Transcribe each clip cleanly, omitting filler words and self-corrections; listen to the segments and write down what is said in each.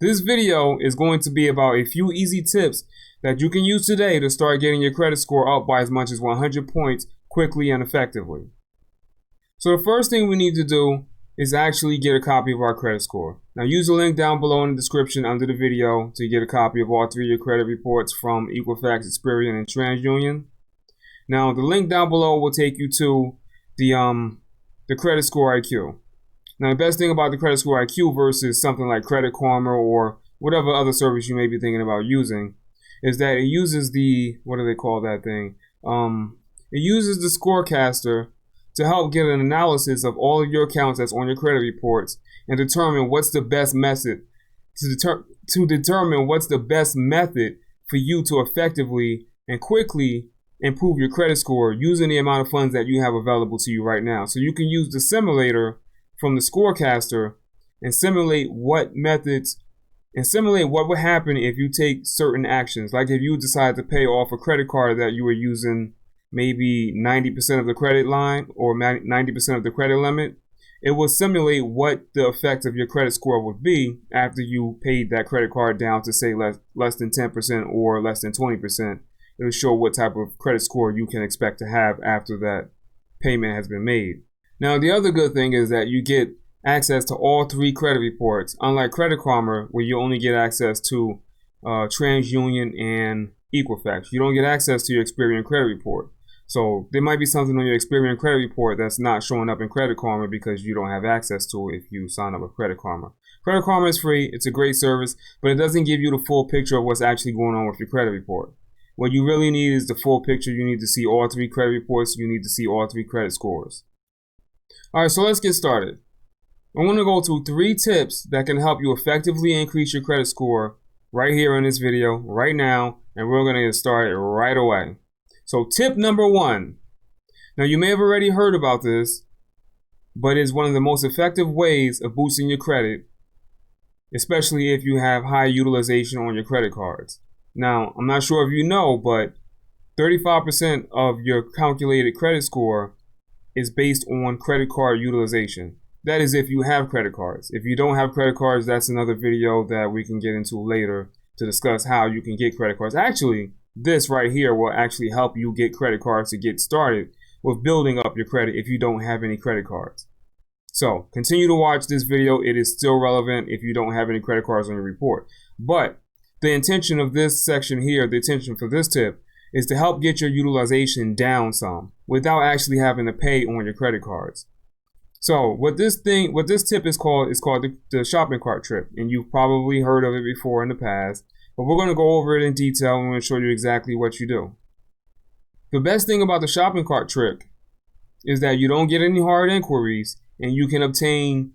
This video is going to be about a few easy tips that you can use today to start getting your credit score up by as much as 100 points quickly and effectively. So the first thing we need to do is actually get a copy of our credit score. Now use the link down below in the description under the video to get a copy of all 3 of your credit reports from Equifax, Experian, and TransUnion. Now the link down below will take you to the credit score IQ. Now the best thing about the credit score IQ versus something like Credit Karma or whatever other service you may be thinking about using is that it uses the, what do they call that thing? It uses the scorecaster to help get an analysis of all of your accounts that's on your credit reports and determine what's the best method to determine what's the best method for you to effectively and quickly improve your credit score using the amount of funds that you have available to you right now. So you can use the simulator from the scorecaster and simulate what would happen if you take certain actions. Like if you decide to pay off a credit card that you were using maybe 90% of the credit line or 90% of the credit limit, it will simulate what the effect of your credit score would be after you paid that credit card down to say less than 10% or less than 20%. It'll show what type of credit score you can expect to have after that payment has been made. Now the other good thing is that you get access to all 3 credit reports, unlike Credit Karma where you only get access to TransUnion and Equifax. You don't get access to your Experian credit report. So there might be something on your Experian credit report that's not showing up in Credit Karma because you don't have access to it if you sign up with Credit Karma. Credit Karma is free, it's a great service, but it doesn't give you the full picture of what's actually going on with your credit report. What you really need is the full picture. You need to see all 3 credit reports, you need to see all 3 credit scores. Alright, so let's get started. I'm going to go through 3 tips that can help you effectively increase your credit score right here in this video, right now, and we're going to get started right away. So tip number 1. Now you may have already heard about this, but it's one of the most effective ways of boosting your credit, especially if you have high utilization on your credit cards. Now, I'm not sure if you know, but 35% of your calculated credit score is based on credit card utilization. That is if you have credit cards. If you don't have credit cards, that's another video that we can get into later to discuss how you can get credit cards. Actually, this right here will actually help you get credit cards to get started with building up your credit if you don't have any credit cards. So continue to watch this video. It is still relevant if you don't have any credit cards on your report. But the intention of this section here, the intention for this tip, is to help get your utilization down some without actually having to pay on your credit cards. So what this tip is called the shopping cart trick, and you've probably heard of it before in the past. But we're going to go over it in detail and we're going to show you exactly what you do. The best thing about the shopping cart trick is that you don't get any hard inquiries and you can obtain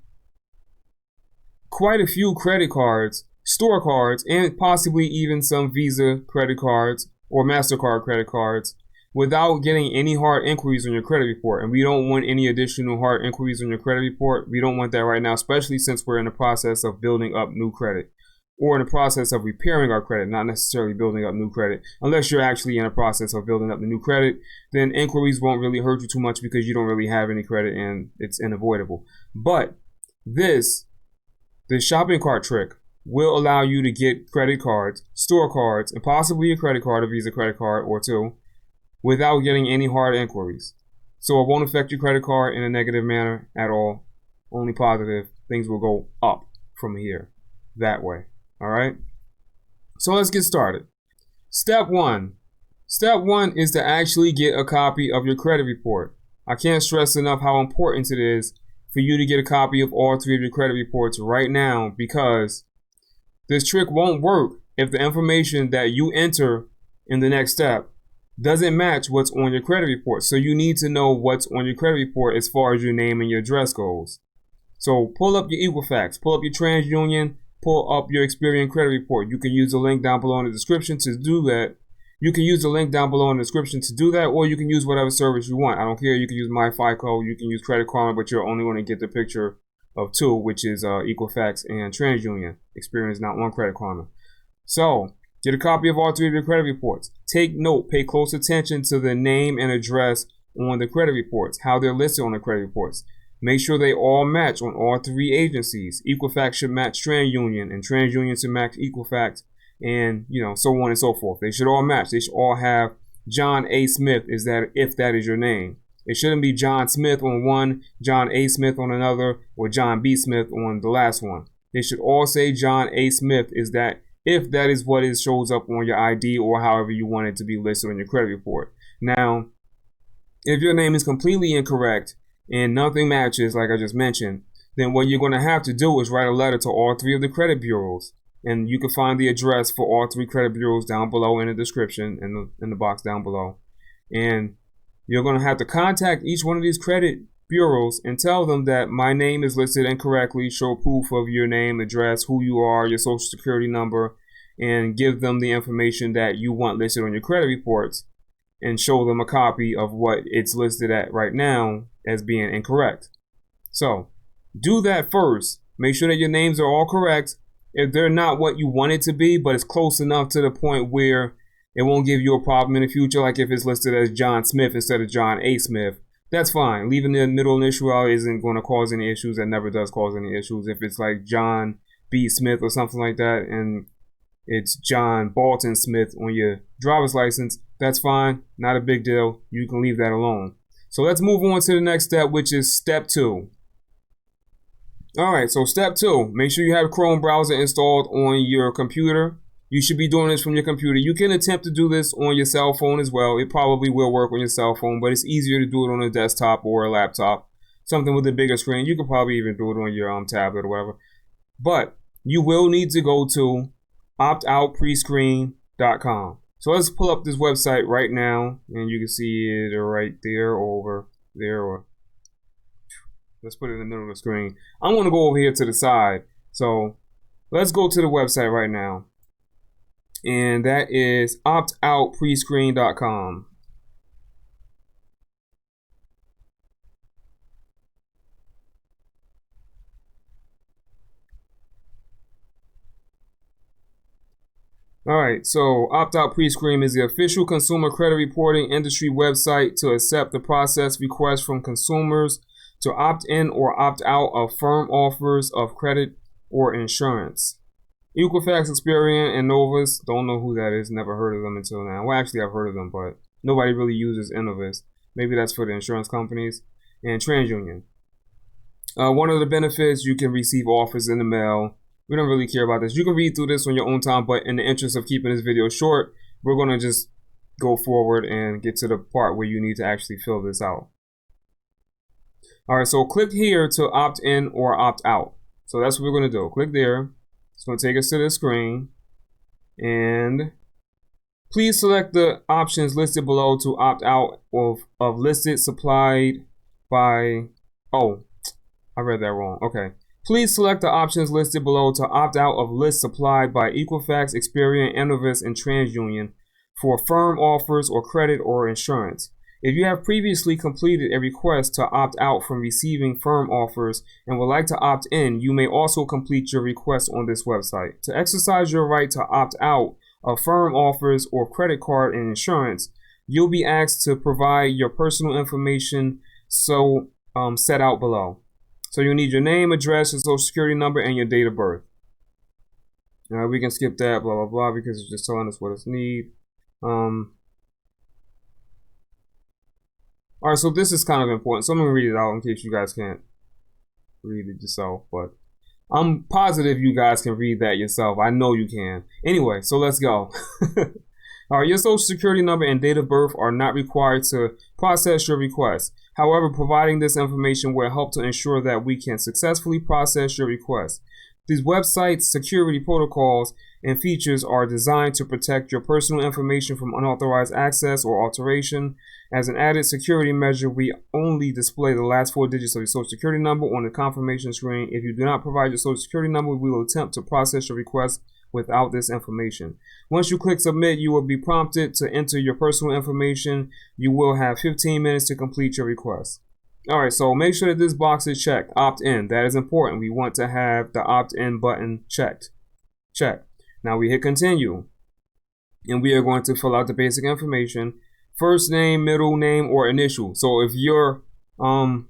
quite a few credit cards, store cards, and possibly even some Visa credit cards or MasterCard credit cards without getting any hard inquiries on your credit report. And we don't want any additional hard inquiries on your credit report. We don't want that right now, especially since we're in the process of building up new credit, or in the process of repairing our credit, not necessarily building up new credit. Unless you're actually in a process of building up the new credit, then inquiries won't really hurt you too much because you don't really have any credit and it's unavoidable. But the shopping cart trick will allow you to get credit cards, store cards, and possibly a credit card, a Visa credit card or 2, without getting any hard inquiries. So it won't affect your credit card in a negative manner at all, only positive. Things will go up from here, that way. All right, so let's get started. Step 1. Step 1 is to actually get a copy of your credit report. I can't stress enough how important it is for you to get a copy of all 3 of your credit reports right now, because this trick won't work if the information that you enter in the next step doesn't match what's on your credit report. So you need to know what's on your credit report as far as your name and your address goes. So pull up your Equifax, pull up your TransUnion, pull up your Experian credit report. You can use the link down below in the description to do that. You can use the link down below in the description to do that, or you can use whatever service you want. I don't care. You can use MyFICO, you can use Credit Karma, but you're only going to get the picture of 2, which is Equifax and TransUnion. Experian is not on Credit Karma. So get a copy of all 3 of your credit reports. Take note, pay close attention to the name and address on the credit reports, how they're listed on the credit reports. Make sure they all match on all three agencies. Equifax should match TransUnion, and TransUnion should match Equifax, and so on and so forth. They should all match. They should all have John A. Smith if that is your name. It shouldn't be John Smith on one, John A. Smith on another, or John B. Smith on the last one. They should all say John A. Smith if that is what it shows up on your ID or however you want it to be listed on your credit report. Now, if your name is completely incorrect and nothing matches, like I just mentioned, then what you're going to have to do is write a letter to all three of the credit bureaus. And you can find the address for all three credit bureaus down below in the description, in the box down below. And you're going to have to contact each one of these credit bureaus and tell them that my name is listed incorrectly, show proof of your name, address, who you are, your social security number, and give them the information that you want listed on your credit reports, and show them a copy of what it's listed at right now as being incorrect. So do that first. Make sure that your names are all correct. If they're not what you want it to be, but it's close enough to the point where it won't give you a problem in the future, like if it's listed as John Smith instead of John A. Smith, that's fine. Leaving the middle initial out isn't going to cause any issues. That never does cause any issues. If it's like John B. Smith or something like that, and it's John Bolton Smith on your driver's license, that's fine. Not a big deal. You can leave that alone. So let's move on to the next step, which is step 2. All right, so step 2, make sure you have Chrome browser installed on your computer. You should be doing this from your computer. You can attempt to do this on your cell phone as well. It probably will work on your cell phone, but it's easier to do it on a desktop or a laptop, something with a bigger screen. You could probably even do it on your tablet or whatever. But you will need to go to optoutprescreen.com. So let's pull up this website right now, and you can see it right there or over there, or let's put it in the middle of the screen. I'm going to go over here to the side. So let's go to the website right now. And that is optoutprescreen.com. Alright, so Opt-out Prescreen is the official consumer credit reporting industry website to accept the process requests from consumers to opt in or opt out of firm offers of credit or insurance. Equifax, Experian, and Novus, don't know who that is, never heard of them until now. Well, actually, I've heard of them, but nobody really uses Innovis. Maybe that's for the insurance companies. And TransUnion. One of the benefits, you can receive offers in the mail. We don't really care about this. You can read through this on your own time, but in the interest of keeping this video short, we're going to just go forward and get to the part where you need to actually fill this out. All right, so click here to opt in or opt out. So that's what we're going to do. Click there. It's going to take us to the screen, and please select the options listed below to opt out of listed supplied by, oh, I read that wrong. Okay. Please select the options listed below to opt out of lists supplied by Equifax, Experian, Innovis, and TransUnion for firm offers or credit or insurance. If you have previously completed a request to opt out from receiving firm offers and would like to opt in, you may also complete your request on this website. To exercise your right to opt out of firm offers or credit card and insurance, you'll be asked to provide your personal information set out below. So you'll need your name, address, your social security number, and your date of birth. We can skip that, blah, blah, blah, because it's just telling us what it's need. All right, so this is kind of important. So I'm going to read it out in case you guys can't read it yourself. But I'm positive you guys can read that yourself. I know you can. Anyway, so let's go. All right, your social security number and date of birth are not required to process your request. However, providing this information will help to ensure that we can successfully process your request. These website security protocols and features are designed to protect your personal information from unauthorized access or alteration. As an added security measure, we only display the last 4 digits of your social security number on the confirmation screen. If you do not provide your social security number, we will attempt to process your request without this information. Once you click submit, you will be prompted to enter your personal information. You will have 15 minutes to complete your request. All right, so make sure that this box is checked. Opt in. That is important. We want to have the opt in button checked. Check. Now we hit continue, and we are going to fill out the basic information: first name, middle name, or initial. So if your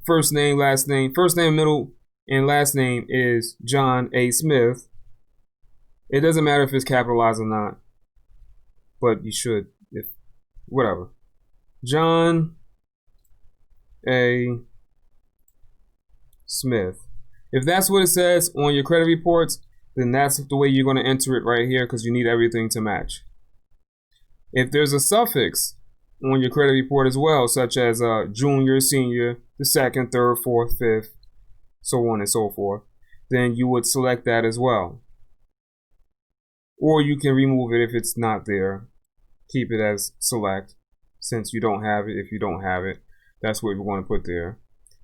First name, last name. First name, middle, and last name is John A. Smith. It doesn't matter if it's capitalized or not, but you should, if whatever. John A. Smith. If that's what it says on your credit reports, then that's the way you're going to enter it right here, because you need everything to match. If there's a suffix on your credit report as well, such as junior, senior, the second, third, fourth, fifth, so on and so forth, then you would select that as well. Or you can remove it if it's not there. Keep it as select, since you don't have it. If you don't have it, that's what we want to put there.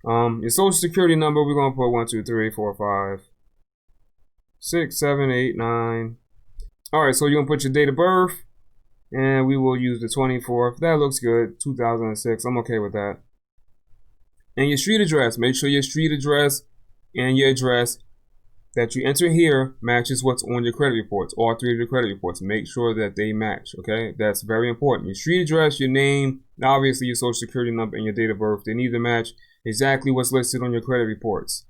Your social security number, we're going to put 1, 2, 3, 4, 5, 6, 7, 8, 9. All right, so you're going to put your date of birth, and we will use the 24th. That looks good, 2006. I'm okay with that. And your street address, make sure your street address and your address that you enter here matches what's on your credit reports. All three of your credit reports, make sure that they match, okay? That's very important. Your street address, your name, obviously your social security number, and your date of birth, they need to match exactly what's listed on your credit reports.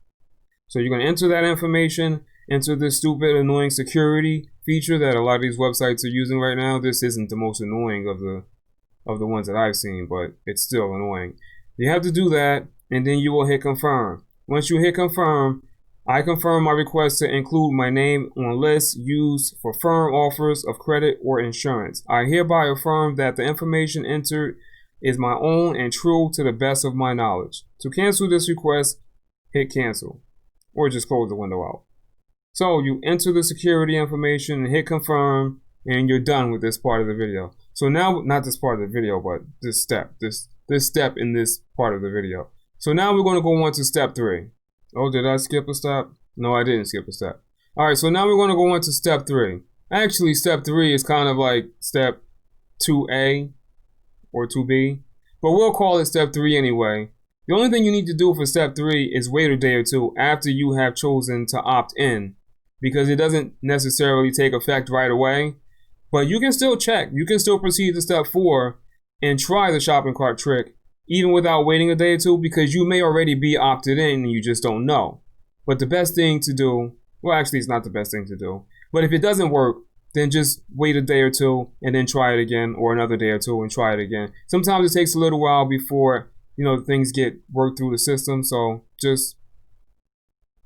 So you're going to enter that information, enter this stupid, annoying security feature that a lot of these websites are using right now. This isn't the most annoying of the ones that I've seen, but it's still annoying. You have to do that, and then you will hit confirm. Once you hit confirm, I confirm my request to include my name on lists used for firm offers of credit or insurance. I hereby affirm that the information entered is my own and true to the best of my knowledge. To cancel this request, hit cancel, or just close the window out. So you enter the security information and hit confirm, and you're done with this part of the video. So now, not this part of the video, but this step in this part of the video. So now we're going to go on to step 3. Oh, did I skip a step? No, I didn't skip a step. All right, so now we're going to go on to step 3. Actually, step 3 is kind of like step 2A or 2B, but we'll call it step 3 anyway. The only thing you need to do for step 3 is wait a day or two after you have chosen to opt in, because it doesn't necessarily take effect right away, but you can still check. You can still proceed to step 4 and try the shopping cart trick even without waiting a day or two, because you may already be opted in and you just don't know. But the best thing to do, well, actually it's not the best thing to do, but if it doesn't work, then just wait a day or two and then try it again, or another day or two and try it again. Sometimes it takes a little while before, things get worked through the system, so just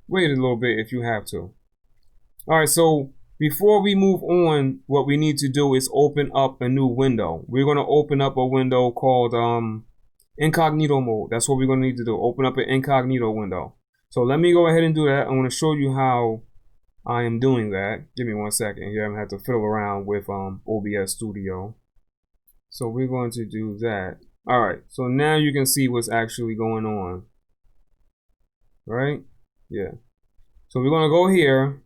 wait a little bit if you have to. All right, so before we move on, what we need to do is open up a new window. We're going to open up a window called incognito mode. That's what we're going to need to do. Open up an incognito window. So let me go ahead and do that. I'm going to show you how I am doing that. Give me 1 second here. I'm going to have to fiddle around with OBS Studio. So we're going to do that. All right. So now you can see what's actually going on. Right? Yeah. So we're going to go here.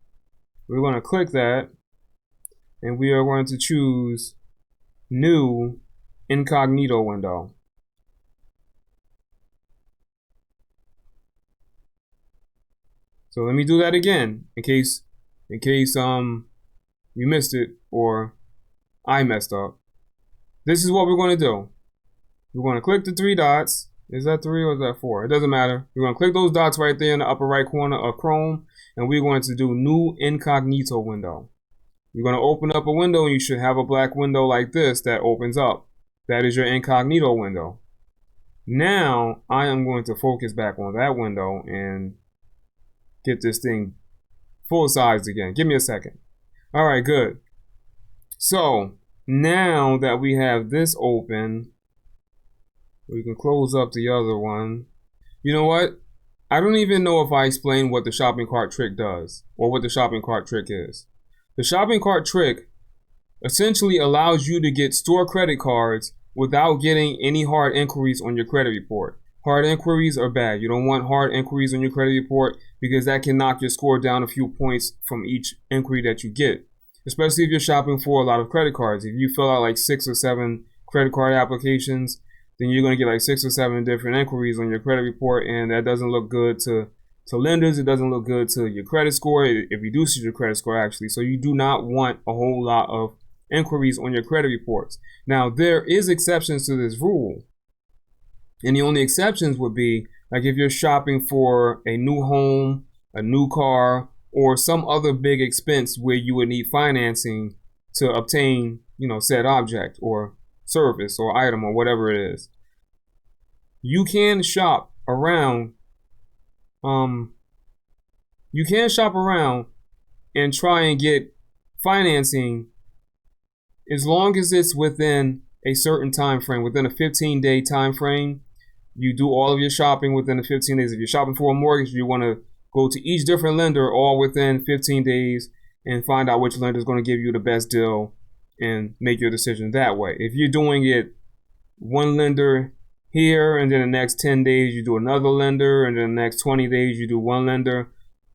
We're going to click that. And we are going to choose New Incognito Window. So let me do that again in case you missed it or I messed up. This is what we're going to do. We're going to click the 3 dots. Is that 3 or is that 4? It doesn't matter. We're going to click those dots right there in the upper right corner of Chrome, and we're going to do New Incognito Window. You're going to open up a window, and you should have a black window like this that opens up. That is your incognito window. Now I am going to focus back on that window and get this thing full size again. Give me a second. All right, good. So now that we have this open, we can close up the other one. You know what? I don't even know if I explained what the shopping cart trick does or what the shopping cart trick is. The shopping cart trick essentially allows you to get store credit cards without getting any hard inquiries on your credit report. Hard inquiries are bad. You don't want hard inquiries on your credit report because that can knock your score down a few points from each inquiry that you get, especially if you're shopping for a lot of credit cards. If you fill out like 6 or 7 credit card applications, then you're going to get like 6 or 7 different inquiries on your credit report, and that doesn't look good to lenders. It doesn't look good to your credit score. It reduces your credit score, actually. So you do not want a whole lot of inquiries on your credit reports. Now, there is exceptions to this rule. And the only exceptions would be like if you're shopping for a new home, a new car, or some other big expense where you would need financing to obtain, said object or service or item or whatever it is. You can shop around. You can shop around and try and get financing as long as it's within a certain time frame, within a 15-day time frame. You do all of your shopping within the 15 days. If you're shopping for a mortgage, you want to go to each different lender all within 15 days and find out which lender is going to give you the best deal and make your decision that way. If you're doing it one lender here and then the next 10 days you do another lender and then the next 20 days you do one lender,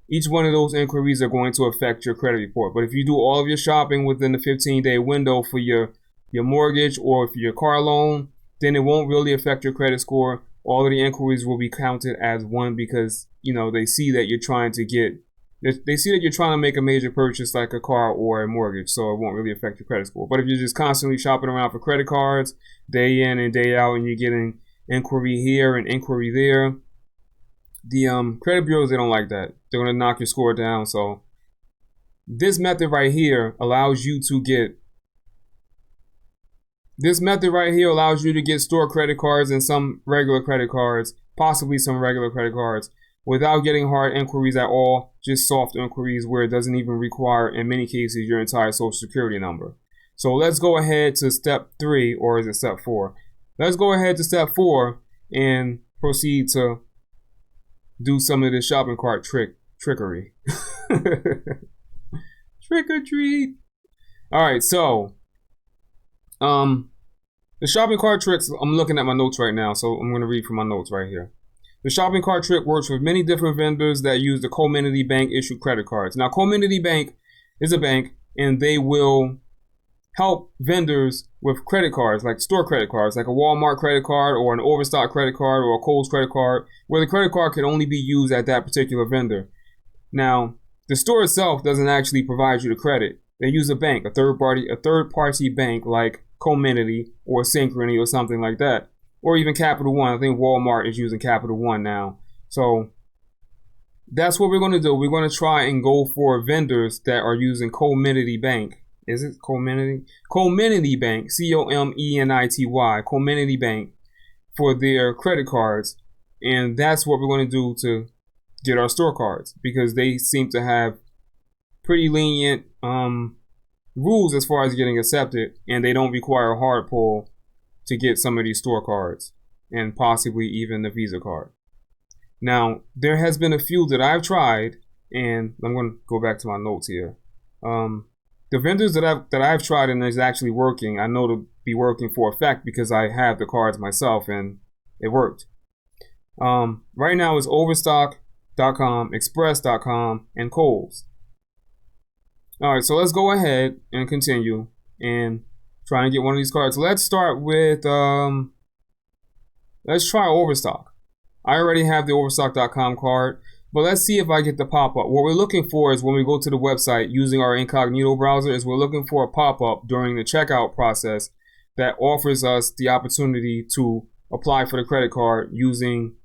each one of those inquiries are going to affect your credit report. But if you do all of your shopping within the 15-day window for your mortgage or for your car loan, then it won't really affect your credit score. All of the inquiries will be counted as one because, they see that you're trying to make a major purchase like a car or a mortgage, so it won't really affect your credit score. But if you're just constantly shopping around for credit cards day in and day out and you're getting inquiry here and inquiry there, the credit bureaus, they don't like that. They're going to knock your score down. So this method right here allows you to get store credit cards and some regular credit cards, possibly some regular credit cards, without getting hard inquiries at all, just soft inquiries where it doesn't even require, in many cases, your entire social security number. So let's go ahead to step 3, or is it step 4? Let's go ahead to step 4 and proceed to do some of this shopping cart trickery. Trick or treat. All right, so the shopping cart tricks, I'm looking at my notes right now, so I'm going to read from my notes right here. The shopping cart trick works with many different vendors that use the Comenity Bank issued credit cards. Now, Comenity Bank is a bank, and they will help vendors with credit cards, like store credit cards, like a Walmart credit card or an Overstock credit card or a Kohl's credit card, where the credit card can only be used at that particular vendor. Now, the store itself doesn't actually provide you the credit. They use a bank, a third-party bank like Comenity or Synchrony or something like that, or even Capital One. I think Walmart is using Capital One now. So that's what we're going to do. We're going to try and go for vendors that are using Comenity Bank. Is it Comenity? Comenity Bank, Comenity, Comenity Bank, for their credit cards. And that's what we're going to do to get our store cards, because they seem to have pretty lenient rules as far as getting accepted, and they don't require a hard pull to get some of these store cards and possibly even the Visa card. Now, there has been a few that I've tried, and I'm going to go back to my notes here. The vendors that I've tried and is actually working, I know to be working for a fact because I have the cards myself and it worked. Right now it's Overstock.com, Express.com, and Kohl's. All right, so let's go ahead and continue and try and get one of these cards. Let's start with, let's try Overstock. I already have the Overstock.com card, but let's see if I get the pop-up. What we're looking for is when we go to the website using our incognito browser is we're looking for a pop-up during the checkout process that offers us the opportunity to apply for the credit card using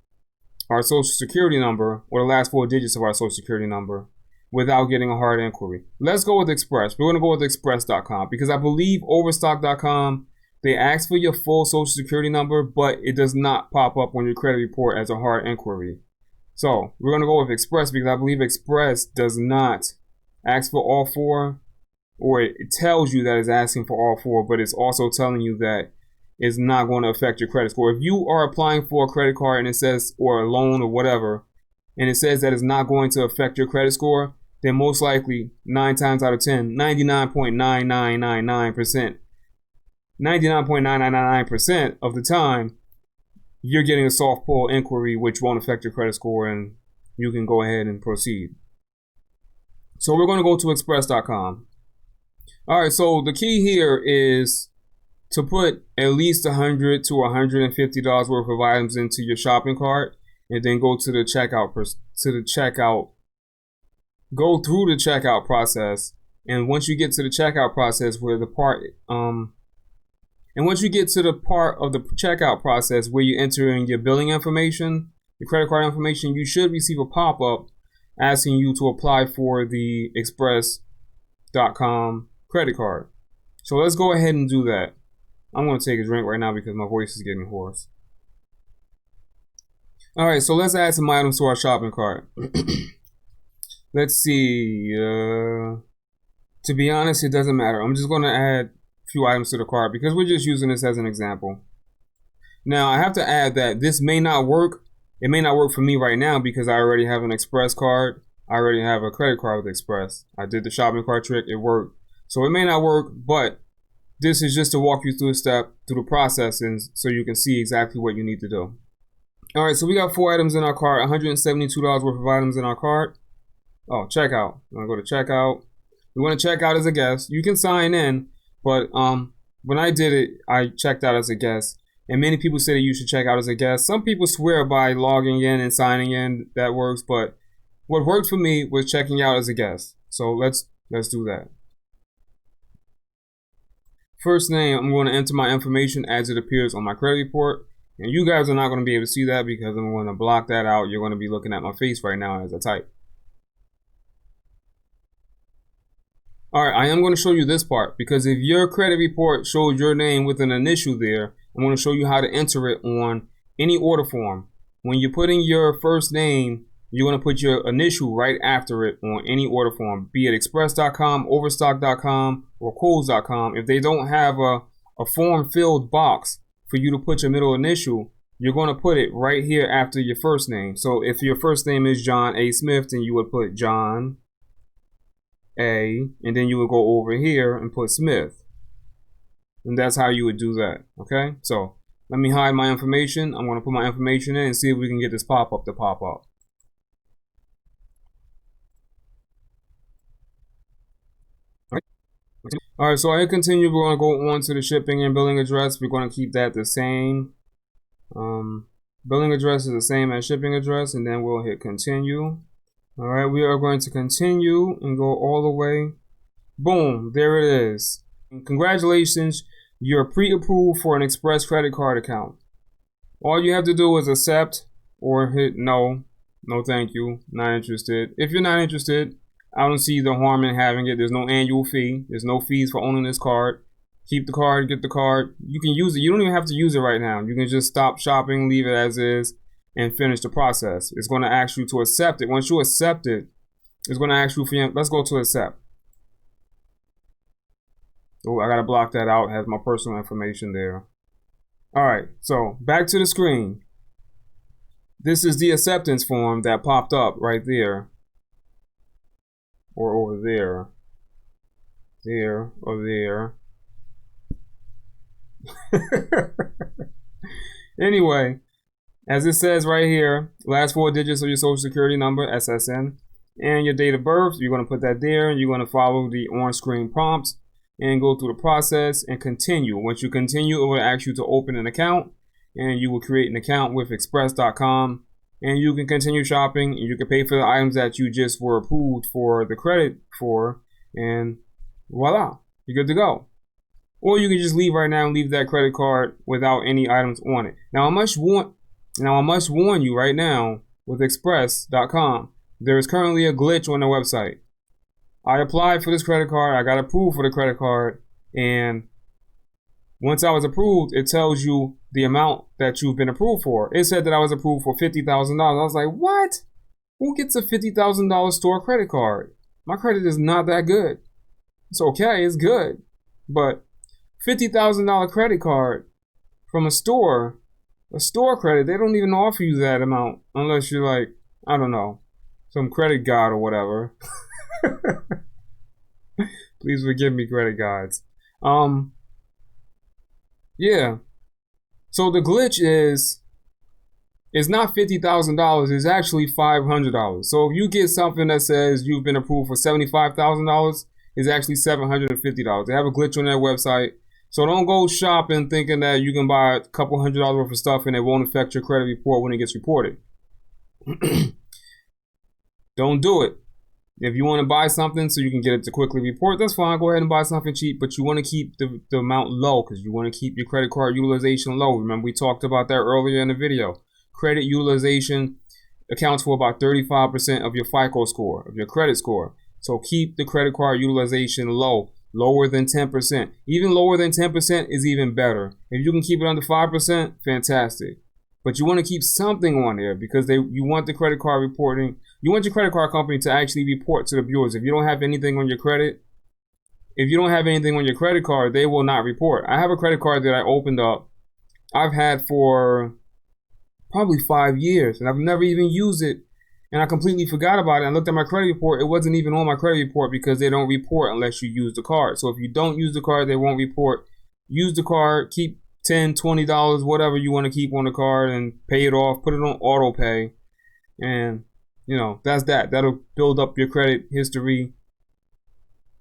our social security number or the last 4 digits of our social security number without getting a hard inquiry. Let's go with Express. We're going to go with Express.com because I believe Overstock.com, they ask for your full social security number, but it does not pop up on your credit report as a hard inquiry. So we're going to go with Express because I believe Express does not ask for all 4, or it tells you that it's asking for all 4, but it's also telling you that it's not going to affect your credit score. If you are applying for a credit card and it says, or a loan or whatever, and it says that it's not going to affect your credit score, then most likely 9 times out of 10, 99.9999%, 99.9999% of the time, you're getting a soft pull inquiry which won't affect your credit score and you can go ahead and proceed. So we're going to go to Express.com. All right, so the key here is to put at least $100 to $150 worth of items into your shopping cart and then go to the checkout, go through the checkout process. And once you get to the checkout process where the part And once you get to the part of the checkout process where you enter in your billing information, your credit card information, you should receive a pop-up asking you to apply for the Express.com credit card. So let's go ahead and do that. I'm going to take a drink right now because my voice is getting hoarse. All right, so let's add some items to our shopping cart. Let's see. To be honest, it doesn't matter. I'm just going to add a few items to the cart because we're just using this as an example. Now, I have to add that this may not work. It may not work for me right now because I already have an Express card. I already have a credit card with Express. I did the shopping cart trick. It worked. So it may not work, but this is just to walk you through through the process, and so you can see exactly what you need to do. All right, so we got 4 items in our cart, $172 worth of items in our cart. Oh, checkout. I'm going to go to checkout. We want to check out as a guest. You can sign in, but when I did it, I checked out as a guest. And many people say that you should check out as a guest. Some people swear by logging in and signing in that works, but what worked for me was checking out as a guest. So let's do that. First name, I'm going to enter my information as it appears on my credit report. And you guys are not going to be able to see that because I'm going to block that out. You're going to be looking at my face right now as I type. All right, I am going to show you this part because if your credit report shows your name with an initial there, I'm going to show you how to enter it on any order form. When you're putting your first name, you're going to put your initial right after it on any order form, be it express.com, overstock.com, or Kohl's.com. If they don't have a form-filled box for you to put your middle initial, you're going to put it right here after your first name. So if your first name is John A. Smith, then you would put John A, and then you would go over here and put Smith. And that's how you would do that, okay? So let me hide my information. I'm going to put my information in and see if we can get this pop-up to pop up. All right, so I continue. We're going to go on to the shipping and billing address. We're going to keep that the same. Billing address is the same as shipping address, and then we'll hit continue. All right, we are going to continue and go all the way. Boom, there it is. And congratulations, you're pre-approved for an Express credit card account. All you have to do is accept or hit no. No, thank you. Not interested. If you're not interested, I don't see the harm in having it. There's no annual fee. There's no fees for owning this card. Keep the card, get the card. You can use it. You don't even have to use it right now. You can just stop shopping, leave it as is, and finish the process. It's going to ask you to accept it. Once you accept it, it's going to ask you for, let's go to accept. Oh, I got to block that out. It has my personal information there. All right, so back to the screen. This is the acceptance form that popped up right there. Or over there. There or there. Anyway, as it says right here, last 4 digits of your social security number, SSN, and your date of birth, you're going to put that there, and you're going to follow the on-screen prompts and go through the process and continue. Once you continue, it will ask you to open an account, and you will create an account with express.com, and you can continue shopping, and you can pay for the items that you just were approved for the credit for, and voila, you're good to go. Or you can just leave right now and leave that credit card without any items on it. Now I must warn you right now with express.com, there is currently a glitch on the website. I applied for this credit card, I got approved for the credit card, and once I was approved, it tells you the amount that you've been approved for. It said that I was approved for $50,000. I was like, what? Who gets a $50,000 store credit card? My credit is not that good. It's okay, it's good. But $50,000 credit card from a store credit, they don't even offer you that amount unless you're like, I don't know, some credit god or whatever. Please forgive me, credit gods. Yeah. So the glitch is, it's not $50,000, it's actually $500. So if you get something that says you've been approved for $75,000, it's actually $750. They have a glitch on their website. So don't go shopping thinking that you can buy a couple $100 worth of stuff and it won't affect your credit report when it gets reported. Don't do it. If you want to buy something so you can get it to quickly report, that's fine. Go ahead and buy something cheap, but you want to keep the amount low because you want to keep your credit card utilization low. Remember, we talked about that earlier in the video. Credit utilization accounts for about 35% of your FICO score, of your credit score. So keep the credit card utilization low, lower than 10%. Even lower than 10% is even better. If you can keep it under 5%, fantastic. But you want to keep something on there because you want the credit card reporting. You want your credit card company to actually report to the bureaus. If you don't have anything on your credit, if you don't have anything on your credit card, they will not report. I have a credit card that I opened up. I've had for probably 5 years, and I've never even used it. And I completely forgot about it. I looked at my credit report. It wasn't even on my credit report because they don't report unless you use the card. So if you don't use the card, they won't report. Use the card, keep $10, $20, whatever you want to keep on the card and pay it off. Put it on auto pay. And, you know, that's that. That'll build up your credit history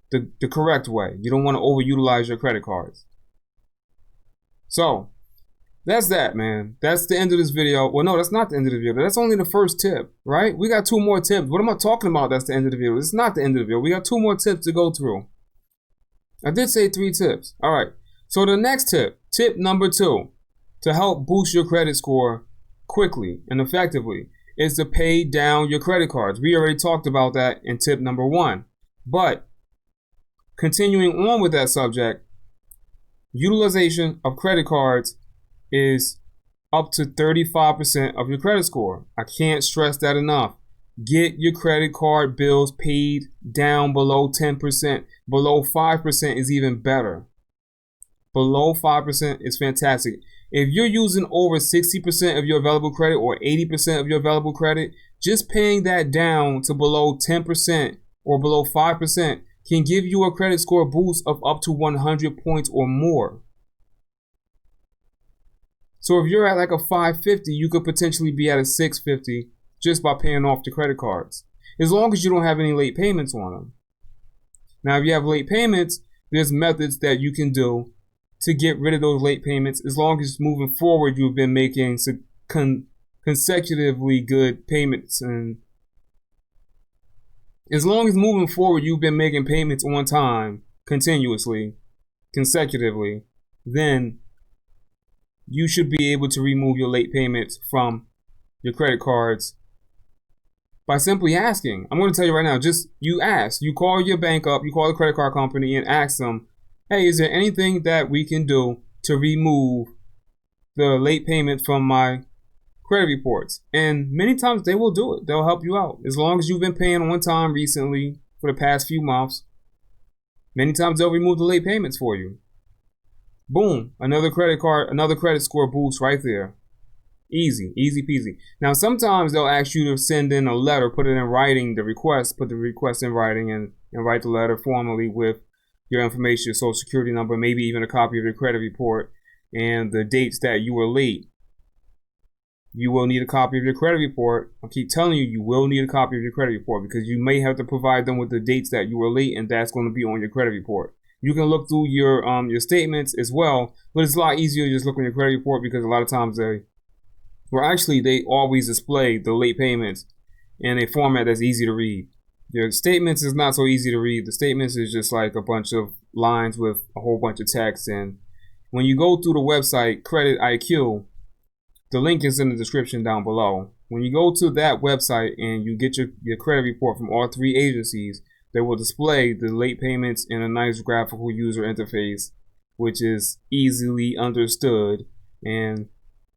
the correct way. You don't want to overutilize your credit cards. So, that's that, man. That's the end of this video. Well, no, that's not the end of the video. That's only the first tip, right? We got 2 more tips. What am I talking about? That's the end of the video. It's not the end of the video. We got 2 more tips to go through. I did say 3 tips. All right. So the next tip, tip number 2, to help boost your credit score quickly and effectively is to pay down your credit cards. We already talked about that in tip number 1. But continuing on with that subject, utilization of credit cards is up to 35% of your credit score. I can't stress that enough. Get your credit card bills paid down below 10%. Below 5% is even better. Below 5% is fantastic. If you're using over 60% of your available credit or 80% of your available credit, just paying that down to below 10% or below 5% can give you a credit score boost of up to 100 points or more. So if you're at like a 550, you could potentially be at a 650 just by paying off the credit cards, as long as you don't have any late payments on them. Now, if you have late payments, there's methods that you can do to get rid of those late payments, as long as moving forward you've been making consecutively good payments. And as long as moving forward you've been making payments on time, continuously, consecutively, then you should be able to remove your late payments from your credit cards by simply asking. I'm going to tell you right now, just you ask. You call your bank up, you call the credit card company and ask them, hey, is there anything that we can do to remove the late payment from my credit reports? And many times they will do it. They'll help you out. As long as you've been paying on time recently for the past few months, many times they'll remove the late payments for you. Boom, another credit score boost right there. Easy, easy peasy. Now, sometimes they'll ask you to send in a letter, put it in writing, the request, put the request in writing and write the letter formally with your information, your social security number, maybe even a copy of your credit report and the dates that you were late. You will need a copy of your credit report. I keep telling you, you will need a copy of your credit report because you may have to provide them with the dates that you were late, and that's going to be on your credit report. You can look through your statements as well, but it's a lot easier to just look on your credit report because a lot of times they always display the late payments in a format that's easy to read. Your statements is not so easy to read. The statements is just like a bunch of lines with a whole bunch of text. And when you go through the website Credit IQ, the link is in the description down below. When you go to that website and you get your credit report from all 3 agencies, they will display the late payments in a nice graphical user interface, which is easily understood. And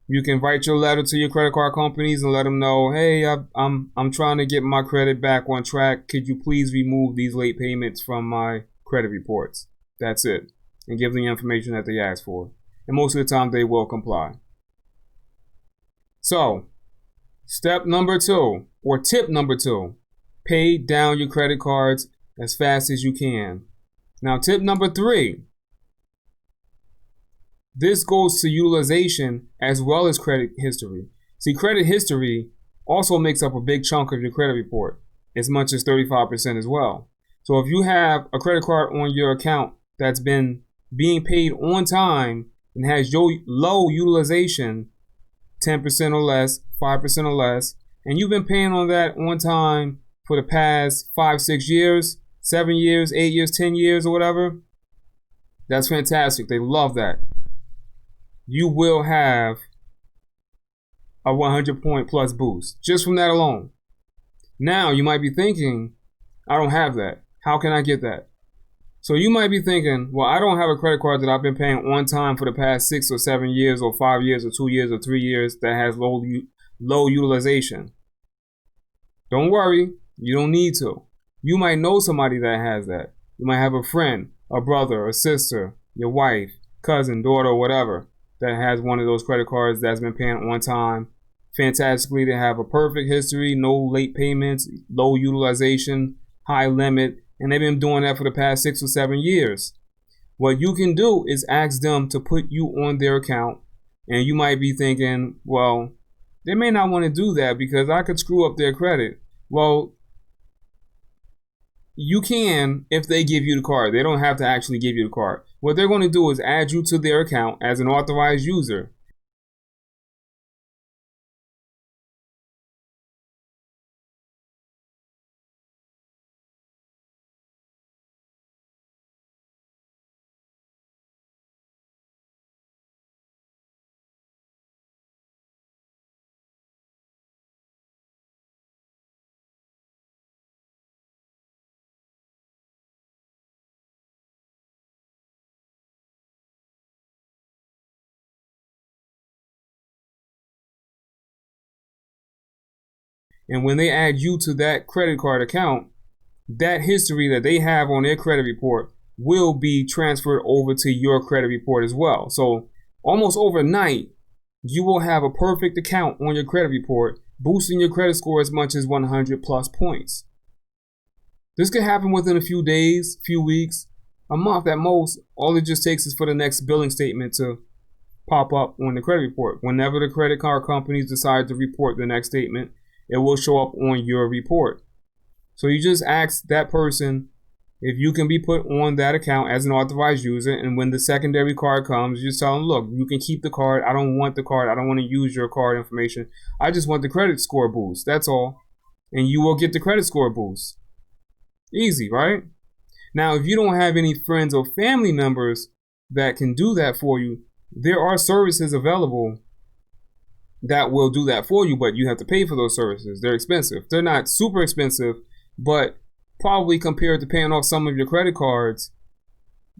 you can write your letter to your credit card companies and let them know, hey, I'm trying to get my credit back on track. Could you please remove these late payments from my credit reports? That's it. And give them the information that they ask for. And most of the time they will comply. So, step number 2, or tip number 2, pay down your credit cards as fast as you can. Now, tip number 3. This goes to utilization as well as credit history. See, credit history also makes up a big chunk of your credit report, as much as 35% as well. So if you have a credit card on your account that's been being paid on time and has your low utilization, 10% or less, 5% or less, and you've been paying on that on time for the past 5, 6 years, 7 years, 8 years, 10 years, or whatever, that's fantastic. They love that. You will have a 100 point plus boost just from that alone. Now you might be thinking, I don't have that. How can I get that? So you might be thinking, well, I don't have a credit card that I've been paying on time for the past 6 or 7 years or 5 years or 2 years or 3 years that has low utilization. Don't worry, you don't need to. You might know somebody that has that. You might have a friend, a brother, a sister, your wife, cousin, daughter, whatever that has one of those credit cards that's been paying on time fantastically. They have a perfect history, no late payments, low utilization, high limit, and they've been doing that for the past 6 or 7 years. What you can do is ask them to put you on their account, and you might be thinking, well, they may not want to do that because I could screw up their credit. Well, you can if they give you the card. They don't have to actually give you the card. What they're going to do is add you to their account as an authorized user. And when they add you to that credit card account, that history that they have on their credit report will be transferred over to your credit report as well. So almost overnight, you will have a perfect account on your credit report, boosting your credit score as much as 100 plus points. This could happen within a few days, few weeks, a month at most. All it just takes is for the next billing statement to pop up on the credit report. Whenever the credit card companies decide to report the next statement, it will show up on your report. So you just ask that person if you can be put on that account as an authorized user, and when the secondary card comes, you just tell them, look, you can keep the card. I don't want the card. I don't want to use your card information. I just want the credit score boost. That's all. And you will get the credit score boost. Easy, right? Now, if you don't have any friends or family members that can do that for you, there are services available that will do that for you, but you have to pay for those services. They're expensive. They're not super expensive, but probably compared to paying off some of your credit cards,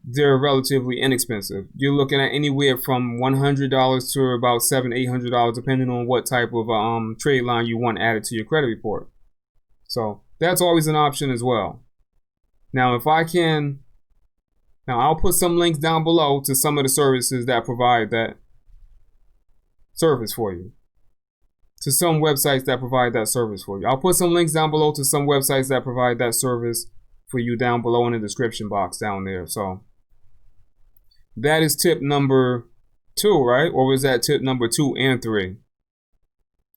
they're relatively inexpensive. You're looking at anywhere from $100 to about $700-800, depending on what type of trade line you want added to your credit report. So that's always an option as well. Now, I'll put some links down below to some of the services that provide that service for you, to some websites that provide that service for you. I'll put some links down below to some websites that provide that service for you down below in the description box down there. So that is tip number 2, right? Or was that tip number 2 and 3?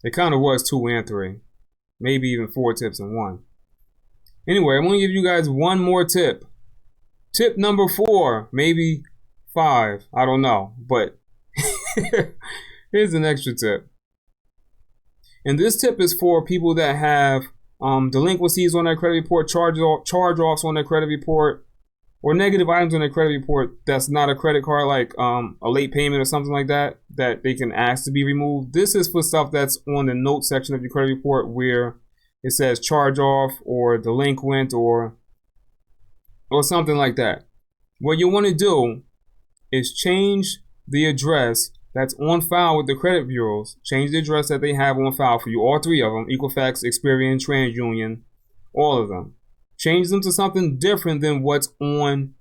It kind of was 2 and 3, maybe even 4 tips in one. Anyway, I'm going to give you guys one more tip. Tip number 4, maybe 5, I don't know, but here's an extra tip. And this tip is for people that have delinquencies on their credit report, charge-offs on their credit report, or negative items on their credit report that's not a credit card, like a late payment or something like that, that they can ask to be removed. This is for stuff that's on the note section of your credit report where it says charge-off or delinquent or something like that. What you want to do is change the address that's on file with the credit bureaus. Change the address that they have on file for you, all 3 of them, Equifax, Experian, TransUnion, all of them. Change them to something different than what's on,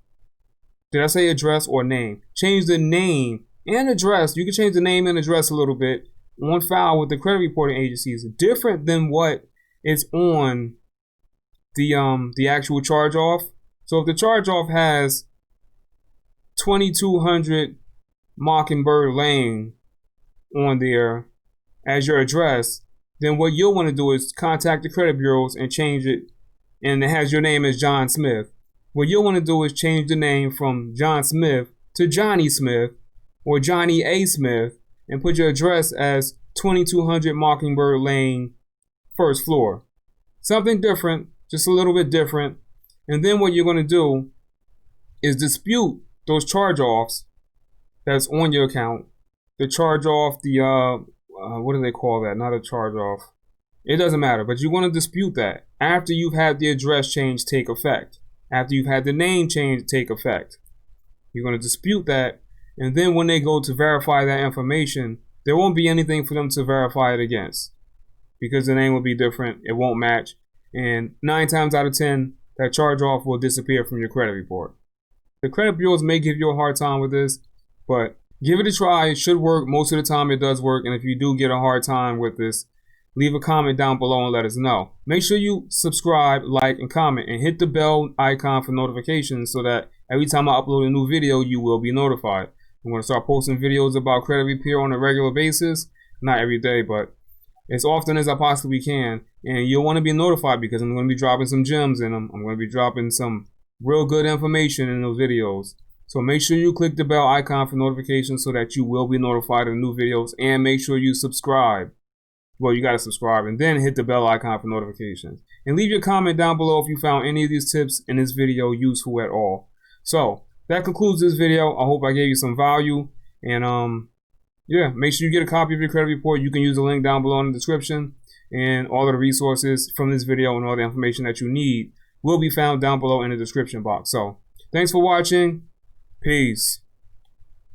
did I say address or name? Change the name and address. You can change the name and address a little bit on file with the credit reporting agencies, different than what is on the actual charge-off. So if the charge-off has 2200 Mockingbird Lane on there as your address, then what you'll want to do is contact the credit bureaus and change it, and it has your name as John Smith. What you'll want to do is change the name from John Smith to Johnny Smith or Johnny A. Smith, and put your address as 2200 Mockingbird Lane, first floor. Something different, just a little bit different. And then what you're going to do is dispute those charge-offs that's on your account. The charge-off, what do they call that? Not a charge-off. It doesn't matter, but you want to dispute that after you've had the address change take effect, after you've had the name change take effect. You're going to dispute that, and then when they go to verify that information, there won't be anything for them to verify it against because the name will be different, it won't match, and 9 times out of 10, that charge-off will disappear from your credit report. The credit bureaus may give you a hard time with this, but give it a try. It should work. Most of the time it does work, and if you do get a hard time with this, leave a comment down below and let us know. Make sure you subscribe, like, and comment, and hit the bell icon for notifications so that every time I upload a new video, you will be notified. I'm going to start posting videos about credit repair on a regular basis. Not every day, but as often as I possibly can. And you'll want to be notified because I'm going to be dropping some gems in them. I'm going to be dropping some real good information in those videos. So make sure you click the bell icon for notifications so that you will be notified of new videos, and make sure you subscribe. Well, you got to subscribe and then hit the bell icon for notifications. And leave your comment down below if you found any of these tips in this video useful at all. So that concludes this video. I hope I gave you some value. And yeah, make sure you get a copy of your credit report. You can use the link down below in the description. And all of the resources from this video and all the information that you need will be found down below in the description box. So thanks for watching. Peace.